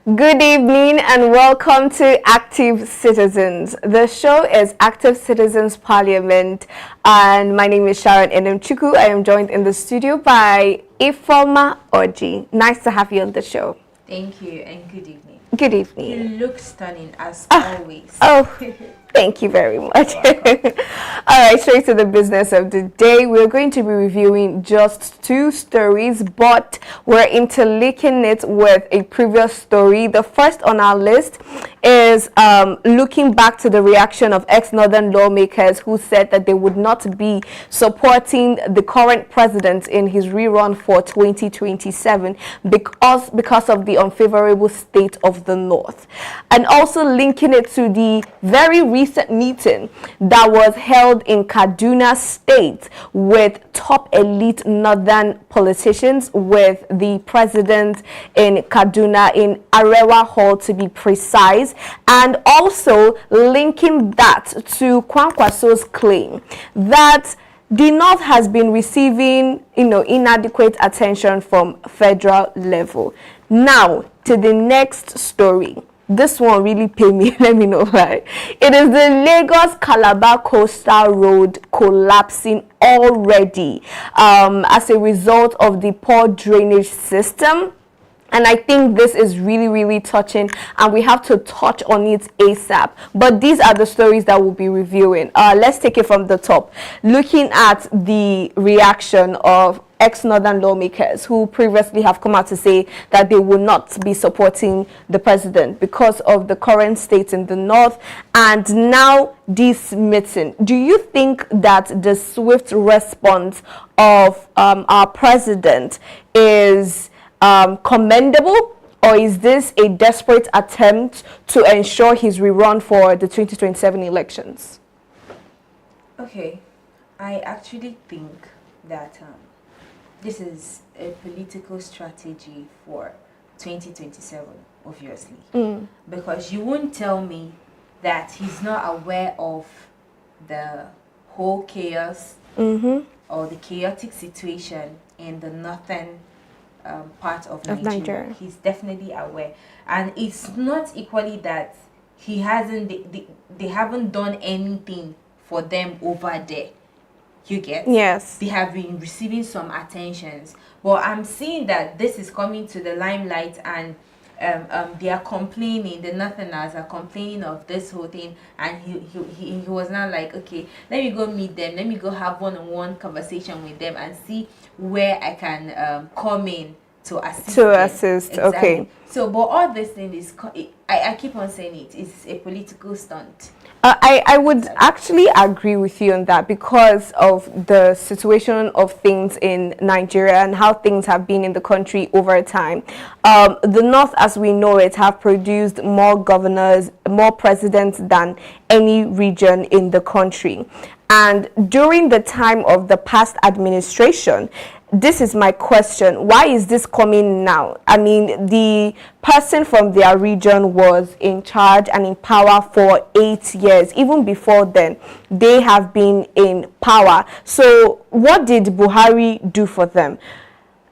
Good evening and welcome to Active Citizens. The show is Active Citizens Parliament and my name is Sharon Enemchuku. I am joined in the studio by Ifoma Oji. Nice to have you on the show. Thank you and good evening. Good evening. You look stunning as always. Oh, thank you very much. All right, straight to the business of the day. We're going to be reviewing just two stories, but we're interlinking it with a previous story. The first on our list is looking back to the reaction of ex-Northern lawmakers who said that they would not be supporting the current president in his rerun for 2027 because of the unfavorable state of the North. And also linking it to the very recent meeting that was held in Kaduna State with top elite Northern politicians, with the president in Kaduna, in Arewa Hall to be precise, and also linking that to Kwankwaso's claim that the North has been receiving, inadequate attention from federal level. Now, to the next story. This one really paid me. Let me know why. It is the Lagos-Calabar Coastal Road collapsing already as a result of the poor drainage system. And I think this is really, really touching, and we have to touch on it ASAP. But these are the stories that we'll be reviewing. Let's take it from the top. Looking at the reaction of ex-Northern lawmakers who previously have come out to say that they will not be supporting the president because of the current state in the North, and now this meeting. Do you think that the swift response of our president is commendable, or is this a desperate attempt to ensure his rerun for the 2027 elections? Okay, I actually think that this is a political strategy for 2027, obviously. Because you won't tell me that he's not aware of the whole chaos or the chaotic situation in the northern part of Nigeria. He's definitely aware, and it's not equally that he hasn't. They haven't done anything for them over there. You get? Yes. They have been receiving some attentions, but I'm seeing that this is coming to the limelight, and they are complaining. The Northerners are complaining of this whole thing, and he was now like, okay, let me go meet them. Let me go have one-on-one conversation with them and see where I can come in to assist. Exactly. Okay. So, but all this thing is, I keep on saying it's a political stunt. I would actually agree with you on that because of the situation of things in Nigeria and how things have been in the country over time. The North, as we know it, have produced more governors, more presidents than any region in the country. And during the time of the past administration, this is my question. Why is this coming now? I mean, the person from their region was in charge and in power for 8 years. Even before then, they have been in power. So what did Buhari do for them?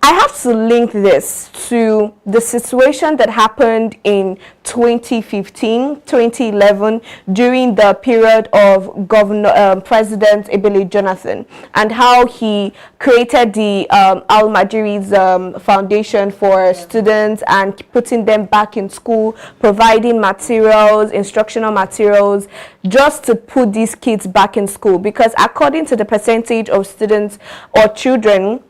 I have to link this to the situation that happened in 2015, 2011, during the period of President Ebele Jonathan, and how he created the Al-Majiri's Foundation for students and putting them back in school, providing materials, instructional materials, just to put these kids back in school. Because according to the percentage of students or children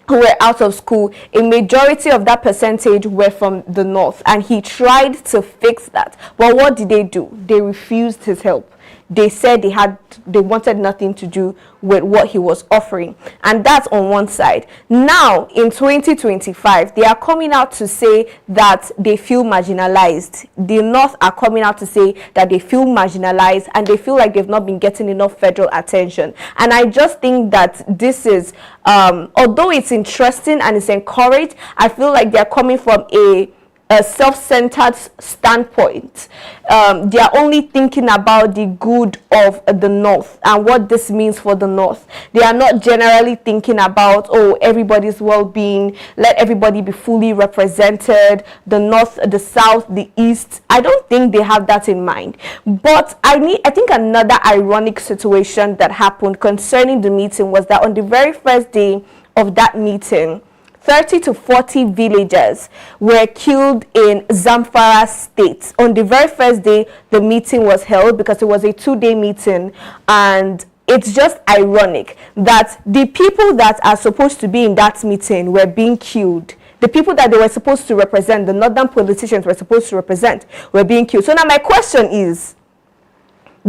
who were out of school, a majority of that percentage were from the North, and he tried to fix that. But what did they do? They refused his help. They said they wanted nothing to do with what he was offering, and that's on one side. Now in 2025, they are coming out to say that they feel marginalized. The North are coming out to say that they feel marginalized and they feel like they've not been getting enough federal attention. And I just think that this is, although it's interesting and it's encouraged, I feel like they're coming from a a self-centered standpoint. They are only thinking about the good of the North and what this means for the North. They are not generally thinking about, oh, everybody's well-being, let everybody be fully represented, the North, the South, the East. I don't think they have that in mind. But I think another ironic situation that happened concerning the meeting was that on the very first day of that meeting, 30 to 40 villagers were killed in Zamfara state. On the very first day the meeting was held, because it was a 2-day meeting, and it's just ironic that the people that are supposed to be in that meeting were being killed. The people that they were supposed to represent, the northern politicians were supposed to represent, were being killed. So now my question is,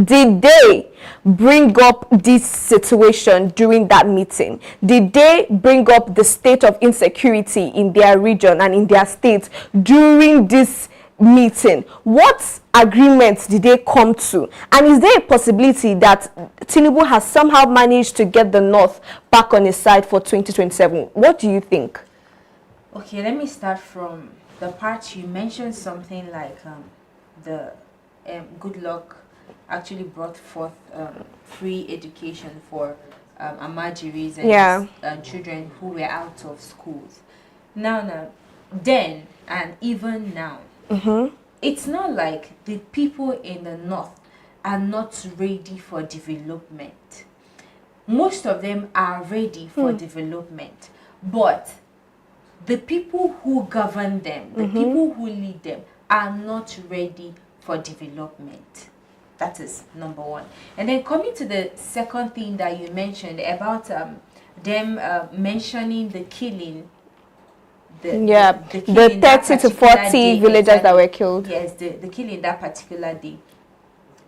did they bring up this situation during that meeting? Did they bring up the state of insecurity in their region and in their state during this meeting? What agreements did they come to? And is there a possibility that Tinubu has somehow managed to get the North back on his side for 2027? What do you think? Okay, let me start from the part you mentioned, something like the good luck actually brought forth free education for Amajiris and children who were out of schools. Now, then, and even now, it's not like the people in the North are not ready for development. Most of them are ready for development, but the people who govern them, the people who lead them, are not ready for development. That is number one. And then coming to the second thing that you mentioned about them mentioning the killing. The 30 to 40 villagers that were killed. Yes, the killing that particular day.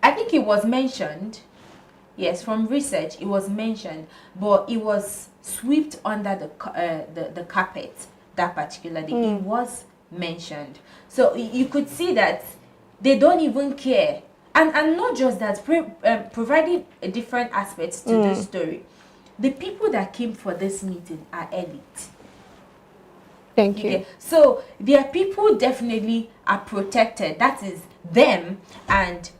I think it was mentioned. Yes, from research it was mentioned, but it was swept under the carpet that particular day. It was mentioned. So you could see that they don't even care. And not just that, providing a different aspect to this story. The people that came for this meeting are elite. Thank you. So their people definitely are protected. That is them and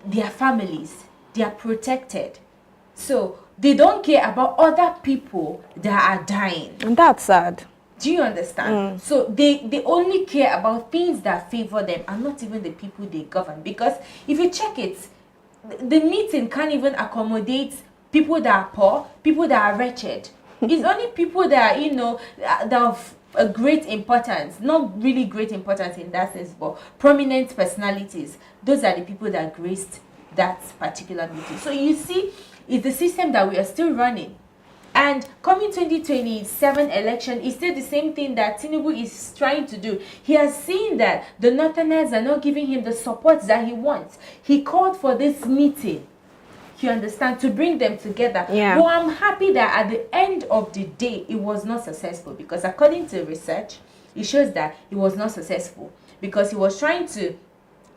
their families. They are protected. So they don't care about other people that are dying. And that's sad. Do you understand? So they only care about things that favor them and not even the people they govern. Because if you check it, the meeting can't even accommodate people that are poor, people that are wretched. It's only people that are, that have a great importance, not really great importance in that sense, but prominent personalities. Those are the people that graced that particular meeting. So you see, it's the system that we are still running. And coming 2027 election is still the same thing that Tinubu is trying to do. He has seen that the Northerners are not giving him the support that he wants. He called for this meeting, you understand, to bring them together. Yeah. But I'm happy that at the end of the day, it was not successful, because according to research, it shows that it was not successful because he was trying to,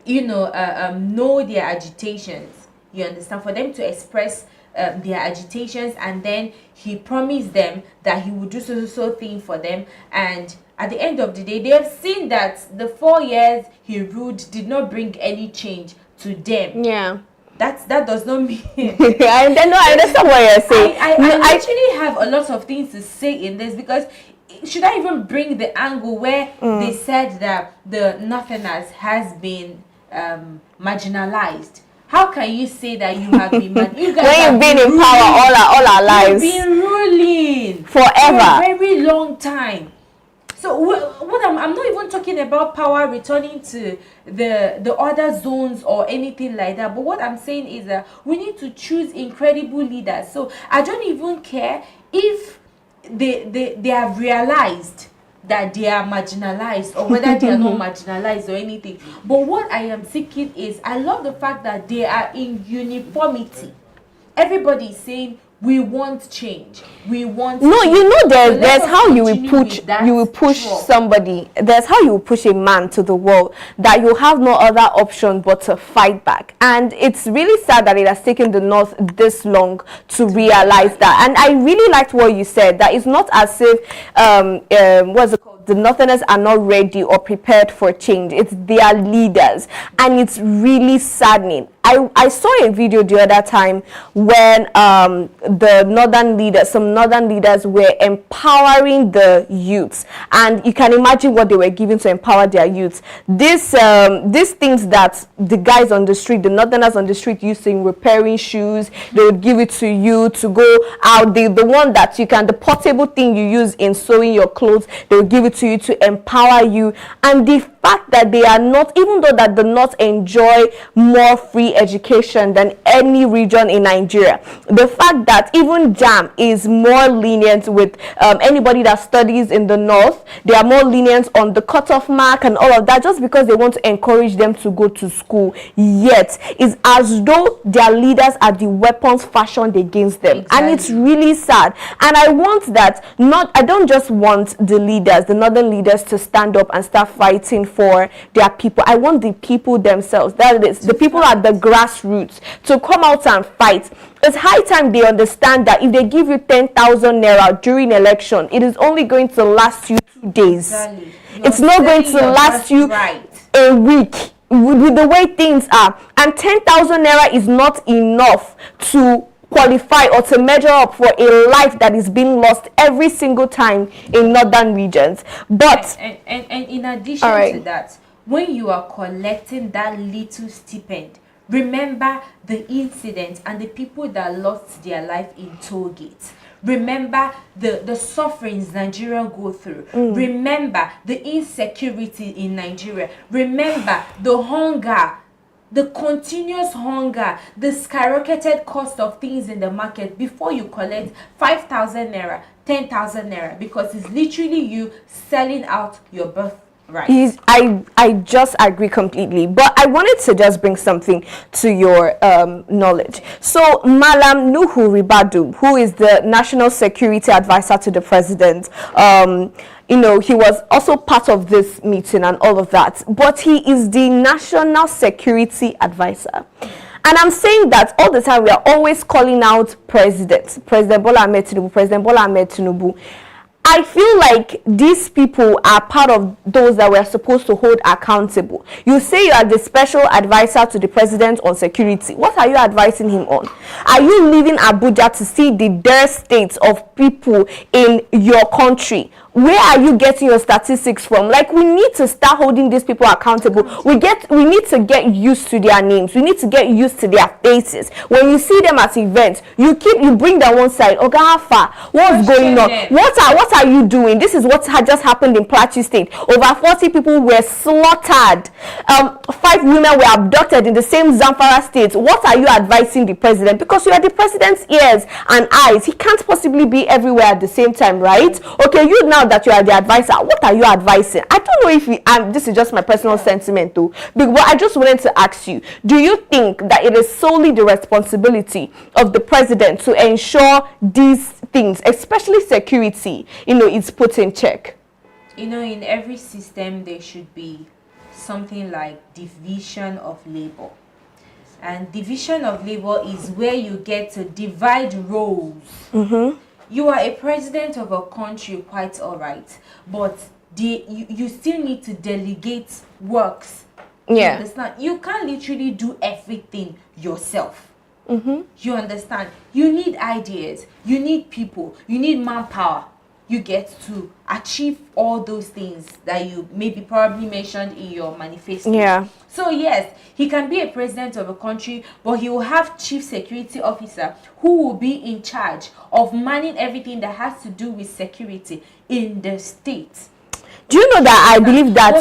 know their agitations, you understand, for them to express their agitations, and then he promised them that he would do so thing for them. And at the end of the day, they have seen that the 4 years he ruled did not bring any change to them. Yeah. That does not mean I understand what you're saying. I actually have a lot of things to say in this, because should I even bring the angle where they said that the Northerners has been marginalized? How can you say that you have been you guys when you've been in power all our lives? You've been ruling forever, for a very long time. So what I'm not even talking about power returning to the other zones or anything like that. But what I'm saying is that we need to choose incredible leaders. So I don't even care if they have realized that they are marginalized, or whether they are not marginalized or anything. But what I am seeking is, I love the fact that they are in uniformity. Everybody is saying We want change. We want no change. you know So there's let us how you will continue push with that you will push drop. somebody, there's how you will push a man to the wall that you have no other option but to fight back. And it's really sad that it has taken the North this long to realize that. And I really liked what you said, that it's not as if what's it called, the Northerners are not ready or prepared for change. It's their leaders, and it's really saddening. I saw a video the other time when the northern leaders, some northern leaders were empowering the youths, and you can imagine what they were given to empower their youths. These things that the guys on the street, the northerners on the street using, repairing shoes, they would give it to you to go out. The one that you can, the portable thing you use in sewing your clothes, they will give it to you to empower you. And the fact that they are not, even though that the North enjoy more free education than any region in Nigeria, the fact that even JAM is more lenient with anybody that studies in the North, they are more lenient on the cutoff mark and all of that, just because they want to encourage them to go to school. Yet it's as though their leaders are the weapons fashioned against them. Exactly. And it's really sad. And I want that, I don't just want the leaders, the northern leaders, to stand up and start fighting for their people. I want the people themselves, that is the people at the grassroots, to come out and fight. It's high time they understand that if they give you 10,000 naira during election, it is only going to last you 2 days. Exactly. It's not going to last you a week with the way things are. And 10,000 naira is not enough to qualify or to measure up for a life that is being lost every single time in northern regions. But and in addition to that, when you are collecting that little stipend, remember the incident and the people that lost their life in toll gates. Remember the sufferings Nigeria go through. Remember the insecurity in Nigeria. Remember the hunger, the continuous hunger, the skyrocketed cost of things in the market before you collect 5,000 naira, 10,000 naira, because it's literally you selling out your birthright. I just agree completely, but I wanted to just bring something to your knowledge. So Malam Nuhu Ribadu, who is the National Security Advisor to the President, he was also part of this meeting and all of that, but he is the National Security Advisor. And I'm saying that all the time. We are always calling out President Bola Ahmed Tinubu. I feel like these people are part of those that we're supposed to hold accountable. You say you are the special advisor to the president on security. What are you advising him on? Are you leaving Abuja to see the dire states of people in your country? Where are you getting your statistics from? Like, we need to start holding these people accountable. We need to get used to their names. We need to get used to their faces. When you see them at events, you bring them one side. Ogafa, what's going on? What are you doing? This is what had just happened in Plateau State. Over 40 people were slaughtered. 5 women were abducted in the same Zamfara state. What are you advising the president? Because you are the president's ears and eyes. He can't possibly be everywhere at the same time, right? Okay, you now that you are the advisor, what are you advising? I don't know if this is just my personal sentiment though, but I just wanted to ask you, do you think that it is solely the responsibility of the president to ensure these things, especially security, is put in check? In every system there should be something like division of labor. And division of labor is where you get to divide roles. You are a president of a country, quite all right, but you still need to delegate works. You understand? You can't literally do everything yourself. You understand? You need ideas, you need people, you need manpower. You get to achieve all those things that you maybe probably mentioned in your manifesto. So yes, he can be a president of a country, but he will have chief security officer who will be in charge of manning everything that has to do with security in the state. Do you know that I believe that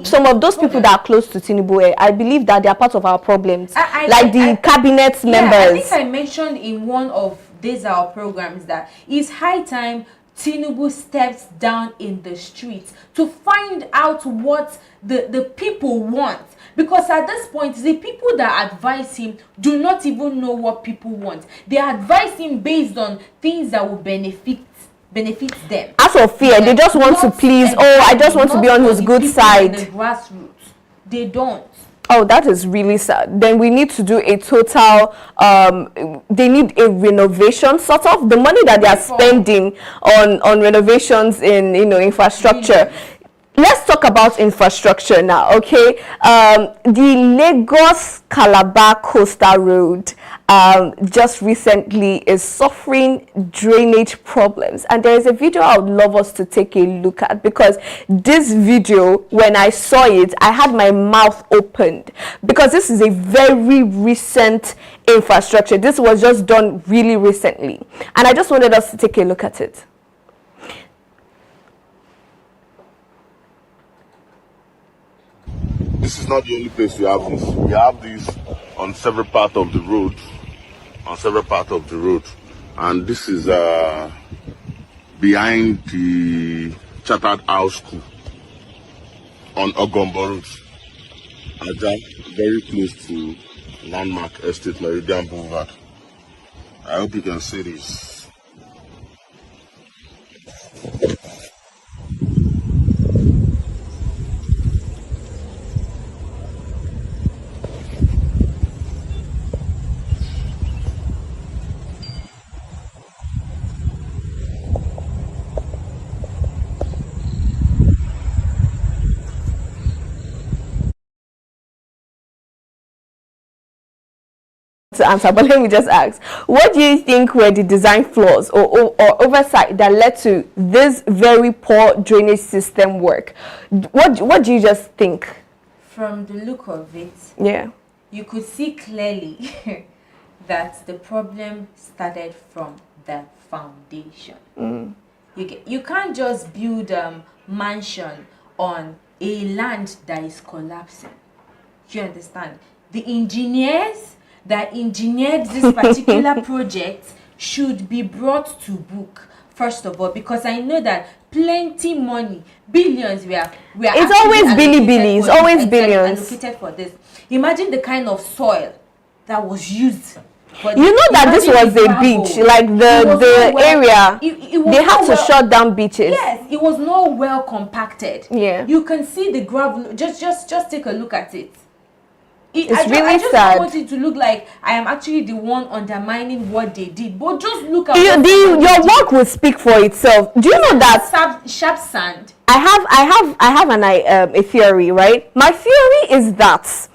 some of those people that are close to Tinubu, I believe that they are part of our problems, the cabinet members. I think I mentioned in one of these our programs that it's high time Tinubu steps down in the streets to find out what the people want. Because at this point, the people that advise him do not even know what people want. They advise him based on things that will benefit them. Out of fear, they just want to please. Oh, I just want to be on his good side. The grassroots, they don't. Oh, that is really sad. Then we need to do a total, they need a renovation sort of. The money that they are spending on renovations in, infrastructure. Let's talk about infrastructure now, okay? The Lagos-Calabar Coastal Road just recently is suffering drainage problems. And there is a video I would love us to take a look at, because this video, when I saw it, I had my mouth opened, because this is a very recent infrastructure. This was just done really recently. And I just wanted us to take a look at it. This is not the only place we have this. We have this on several parts of the road. And this is behind the Chartered House School on Ogombo Road. Aja, very close to landmark estate Meridian Boulevard. I hope you can see this. To answer, but let me just ask, what do you think were the design flaws or oversight that led to this very poor drainage system work? What do you just think? From the look of it, yeah, you could see clearly that the problem started from the foundation. You can't just build a mansion on a land that is collapsing. Do you understand? The engineers that engineered this particular project should be brought to book, first of all, because I know that plenty money, billions, we are it's always billy, it's always billions allocated for this. Imagine the kind of soil that was used. That this was a beach, like the area. They had to shut down beaches. Yes, it was not well compacted. Yeah, you can see the gravel. Just take a look at it. I just don't want it to look like I am actually the one undermining what they did, but just look at your work will speak for itself. Do you know that sharp sand? I have a theory, right? My theory is that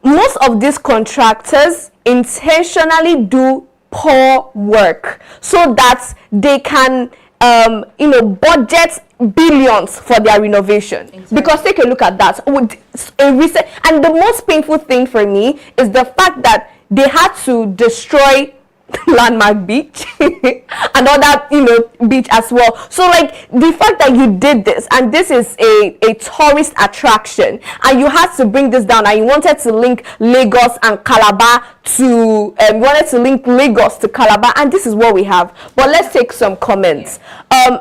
most of these contractors intentionally do poor work so that they can budget billions for their renovation. Exactly. Because take a look at that. And the most painful thing for me is the fact that they had to destroy landmark beach and other beach as well. So like the fact that you did this, and this is a tourist attraction, and you had to bring this down, and you wanted to link Lagos and Calabar to Lagos to Calabar, and this is what we have. But let's take some comments.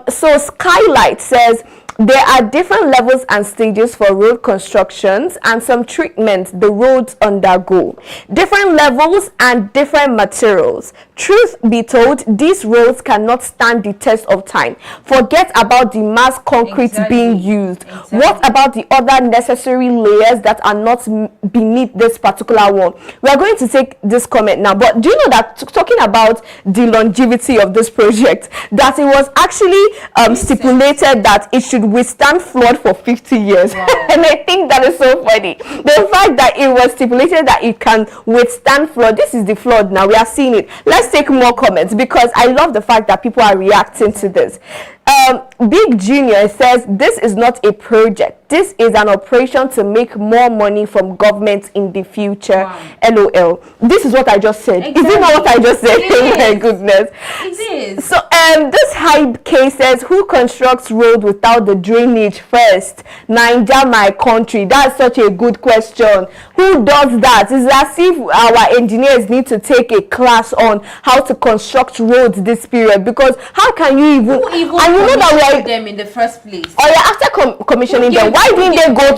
So Skylight says, there are different levels and stages for road constructions and some treatments the roads undergo. Different levels and different materials. Truth be told, these roads cannot stand the test of time. Forget about the mass concrete being used. What about the other necessary layers that are not beneath this particular one? We are going to take this comment now, but do you know that talking about the longevity of this project, that it was actually stipulated that it should withstand flood for 50 years. Wow. And I think that is so funny. The fact that it was stipulated that it can withstand flood, this is the flood now, we are seeing it. Let's take more comments, because I love the fact that people are reacting to this. Big Junior says, this is not a project. This is an operation to make more money from government in the future. Wow. LOL. This is what I just said. Exactly. Is it not what I just said? Oh my goodness. It is. So this high case says, who constructs road without the drainage first? Niger, my country. That's such a good question. Who does that? It's as if our engineers need to take a class on how to construct roads this period, because how can you even Who even and you know that we are them in the first place? or after commissioning them, why didn't they go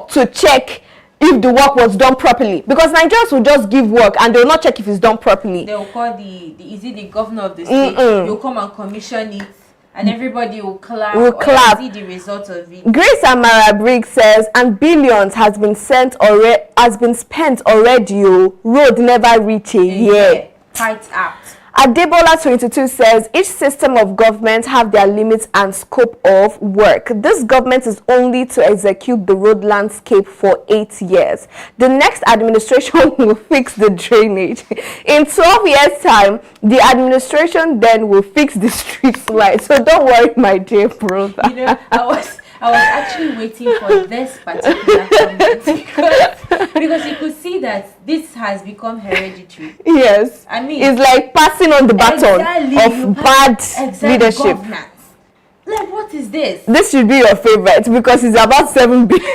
to check if the work was done properly? Because Nigerians will just give work and they will not check if it's done properly. They will call the governor of the state. You'll come and commission it, and everybody will clap. See the result of it. Grace Amara Briggs says, and billions has been spent already. Road never reach a year. Quite apt. Adebola 22 says, each system of government have their limits and scope of work. This government is only to execute the road landscape for 8 years. The next administration will fix the drainage. In 12 years' time, the administration then will fix the street lights. So don't worry, my dear brother. You know, I was actually waiting for this particular comment because you could see that this has become hereditary. Yes. I mean, it's like passing on the baton of bad leadership. Governance. Like, what is this? This should be your favorite because it's about 7 billion.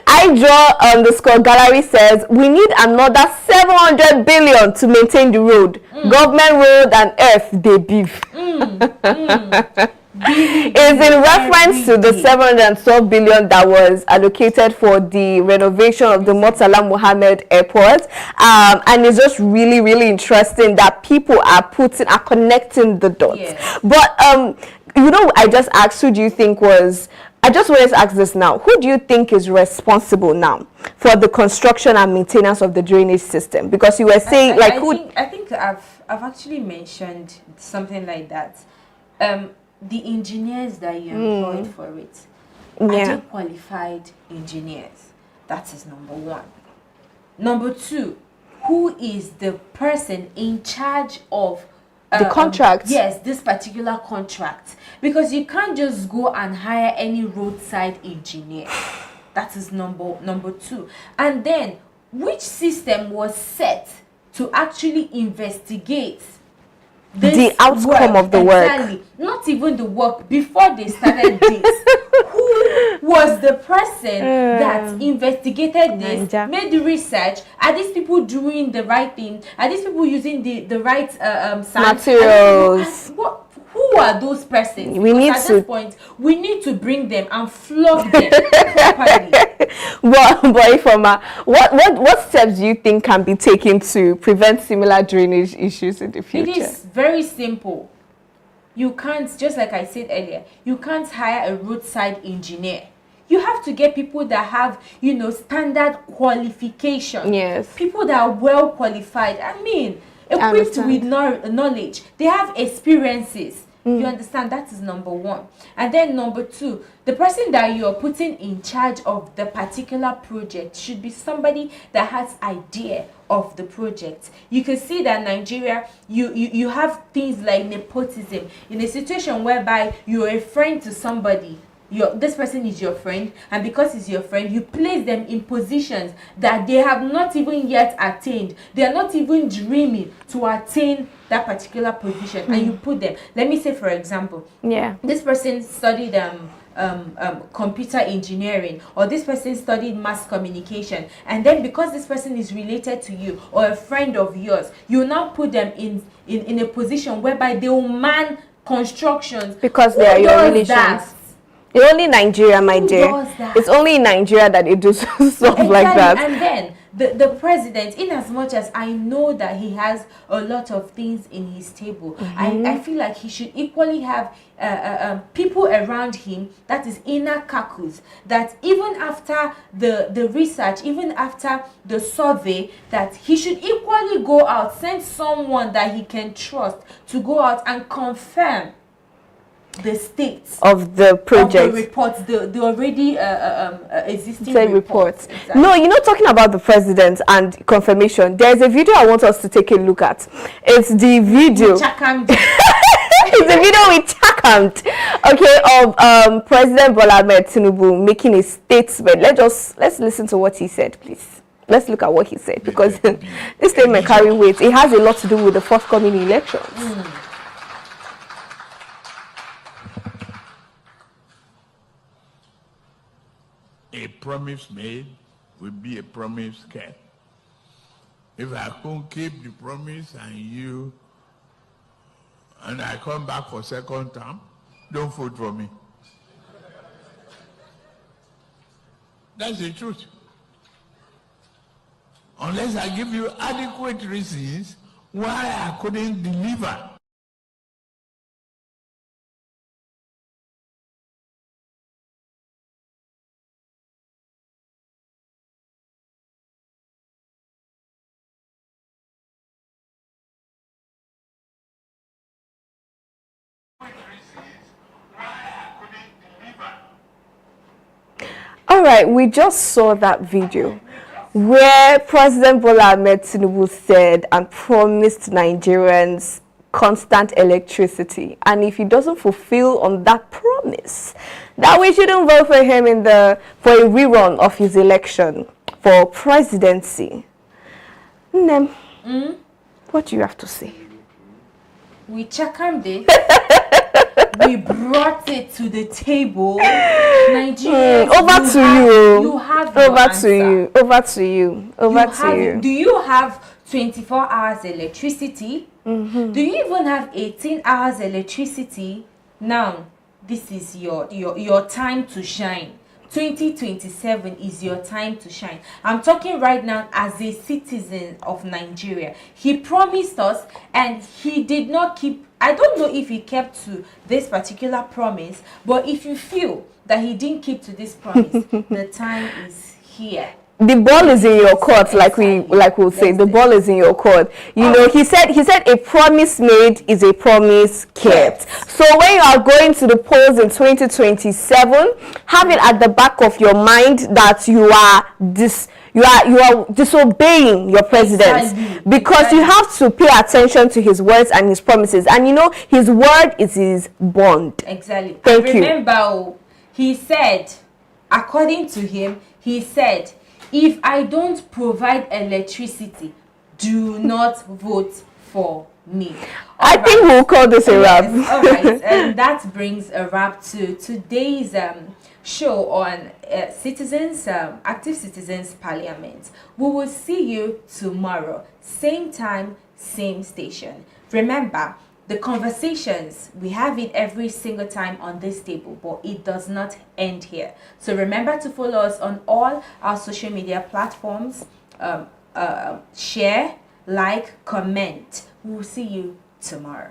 I draw on the score gallery says we need another 700 billion to maintain the road. Government road and earth they beef. Is in reference to the 712 billion that was allocated for the renovation of the Murtala Mohammed Airport, and it's just really interesting that people are connecting the dots. Yes. But you know, I just asked, who do you think was? I just wanted to ask this now. Who do you think is responsible now for the construction and maintenance of the drainage system? Because you were saying I think I've actually mentioned something like that. The engineers that you employed for it, are they qualified engineers? That is number one. Number two, who is the person in charge of the contract? Yes, this particular contract. Because you can't just go and hire any roadside engineer. That is number two. And then, which system was set to actually investigate the outcome of the work? Not even the work. Before they started this, who was the person that investigated this, made the research? Are these people doing the right thing? Are these people using the right materials? Who are those persons? At this point, we need to bring them and flog them properly. What steps do you think can be taken to prevent similar drainage issues in the future? It is very simple. You can't, just like I said earlier, you can't hire a roadside engineer. You have to get people that have, standard qualification. Yes. People that are well qualified. I mean, equipped with knowledge. They have experiences. You understand? That is number one. And then number two, the person that you're putting in charge of the particular project should be somebody that has idea of the project. You can see that Nigeria, you have things like nepotism. In a situation whereby you're a friend to somebody, this person is your friend, and because he's your friend, you place them in positions that they have not even yet attained. They are not even dreaming to attain that particular position, and you put them. Let me say, for example, this person studied computer engineering, or this person studied mass communication, and then because this person is related to you or a friend of yours, you now put them in a position whereby they will man constructions because they are your relations. It's only Nigeria, my dear. It's only in Nigeria that it does stuff like that. And then the president, in as much as I know that he has a lot of things in his table, I feel like he should equally have people around him, that is inner caucus, that even after the research, even after the survey, that he should equally go out, send someone that he can trust to go out and confirm the states of the project, of the reports, the already existing reports. Exactly. No, talking about the president and confirmation, there's a video I want us to take a look at. It's the video. It's a video with Chakamt, of President Bola Ahmed Tinubu making a statement. Let's listen to what he said, please. Let's look at what he said, because this statement carries weight. It has a lot to do with the forthcoming elections. A promise made will be a promise kept. If I couldn't keep the promise and I come back for second term, don't vote for me. That's the truth. Unless I give you adequate reasons why I couldn't deliver. All right, we just saw that video where President Bola Ahmed Tinubu said and promised Nigerians constant electricity, and if he doesn't fulfill on that promise, that we shouldn't vote for him for a rerun of his election for presidency. Nem, what do you have to say? We checked it. We brought it to the table. Nigerians, over to you. You have over to you. Over to you. Over to you. Do you have 24 hours electricity? Do you even have 18 hours electricity? Now, this is your time to shine. 2027 is your time to shine. I'm talking right now as a citizen of Nigeria. He promised us and he did not keep. I don't know if he kept to this particular promise, but if you feel that he didn't keep to this promise, the time is here. The ball is in your court, like we'll say. The ball is in your court. You know, he said a promise made is a promise kept. So when you are going to the polls in 2027, have it at the back of your mind that you are disobeying your president, because you have to pay attention to his words and his promises. And you know, his word is his bond. Exactly. Thank you. Remember, he said, according to him, he said, if I don't provide electricity, do not vote for me. I think we'll call this a wrap. Yes, all right, and that brings a wrap to today's show on Active Citizens Parliament. We will see you tomorrow, same time, same station. Remember, the conversations, we have it every single time on this table, but it does not end here. So remember to follow us on all our social media platforms. Share, like, comment. We will see you tomorrow.